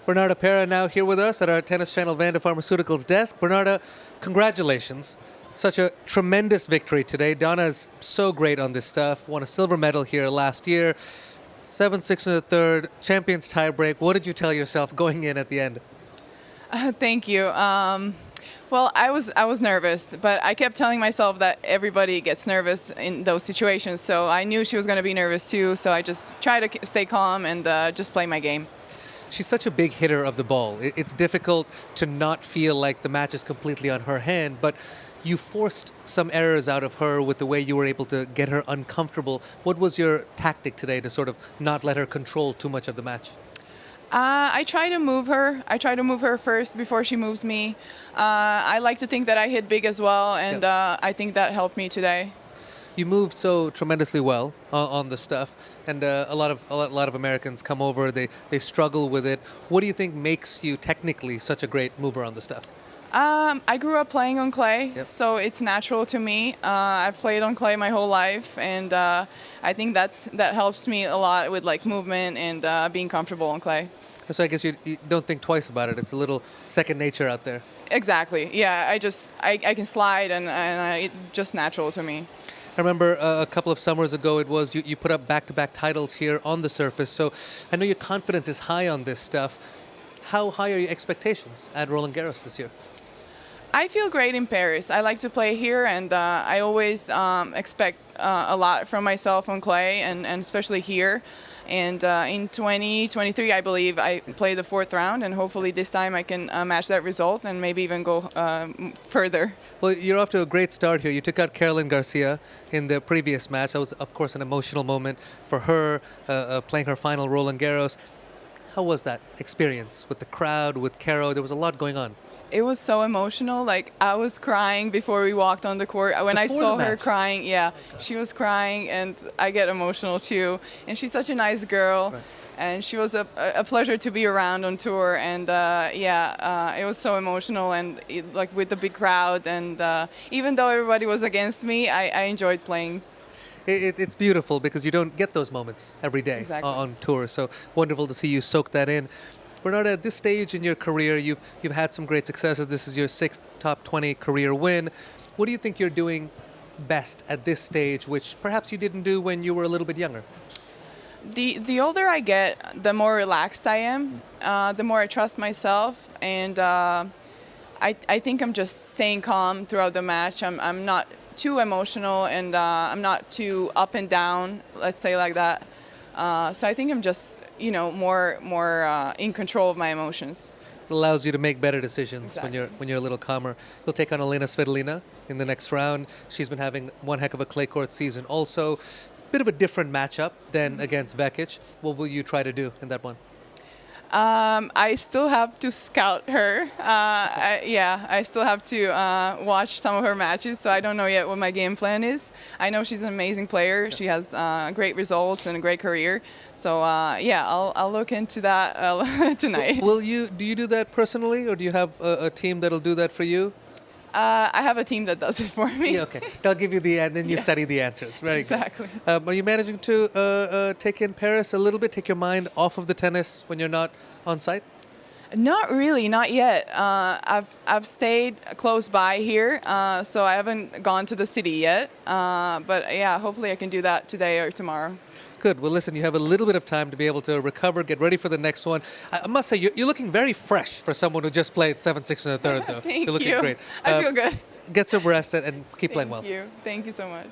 Bernarda Pera now here with us at our Tennis Channel Vanda Pharmaceuticals desk. Bernarda, congratulations. Such a tremendous victory today. Donna is so great on this stuff. Won a silver medal here last year. 7-6 in the third, champions tiebreak. What did you tell yourself going in at the end? Thank you. Well, I was nervous, but I kept telling myself that everybody gets nervous in those situations. So I knew she was going to be nervous too. So I just tried to stay calm and just play my game. She's such a big hitter of the ball. It's difficult to not feel like the match is completely on her hand, but you forced some errors out of her with the way you were able to get her uncomfortable. What was your tactic today to sort of not let her control too much of the match? I try to move her. I try to move her first before she moves me. I like to think that I hit big as well, and I think that helped me today. You moved so tremendously well on the stuff, and a lot of Americans come over. They struggle with it. What do you think makes you technically such a great mover on the stuff? I grew up playing on clay, so it's natural to me. I've played on clay my whole life, and I think that helps me a lot with like movement and being comfortable on clay. So I guess you don't think twice about it. It's a little second nature out there. Exactly. Yeah, I can slide, and it's just natural to me. I remember a couple of summers ago it was you put up back-to-back titles here on the surface. So I know your confidence is high on this stuff. How high are your expectations at Roland Garros this year? I feel great in Paris. I like to play here, and I always expect a lot from myself on clay, and especially here. And in 2023, I believe, I play the fourth round, and hopefully this time I can match that result and maybe even go further. Well, you're off to a great start here. You took out Caroline Garcia in the previous match. That was, of course, an emotional moment for her, playing her final Roland Garros. How was that experience with the crowd, with Caro? There was a lot going on. It was so emotional. Like, I was crying before we walked on the court. When I saw her crying, she was crying, and I get emotional too. And she's such a nice girl, and she was a pleasure to be around on tour. And it was so emotional, and like with the big crowd. And even though everybody was against me, I enjoyed playing. It's beautiful because you don't get those moments every day on tour. So wonderful to see you soak that in. Bernarda, at this stage in your career, you've had some great successes. This is your 6th top 20 career win. What do you think you're doing best at this stage, which perhaps you didn't do when you were a little bit younger? The older I get, the more relaxed I am, the more I trust myself, and I think I'm just staying calm throughout the match. I'm not too emotional, and I'm not too up and down, let's say like that. So I think I'm just, more in control of my emotions. It allows you to make better decisions when you're a little calmer. You'll take on Elena Svitolina in the next round. She's been having one heck of a clay court season also. Bit of a different matchup than against Vekic. What will you try to do in that one? I still have to scout her. I still have to watch some of her matches, so I don't know yet what my game plan is. I know she's an amazing player. She has great results and a great career. So I'll look into that tonight. Do you do that personally, or do you have a team that'll do that for you? I have a team that does it for me. Okay. They'll give you and then you study the answers. Very good. Are you managing to take in Paris a little bit, take your mind off of the tennis when you're not on site? Not really, not yet. I've stayed close by here, so I haven't gone to the city yet. But yeah, hopefully I can do that today or tomorrow. Good. Well, listen, you have a little bit of time to be able to recover, get ready for the next one. I must say, you're looking very fresh for someone who just played 7-6 in the third, though. Thank you're looking great. I feel good. Get some rest and keep playing well. Thank you. Thank you so much.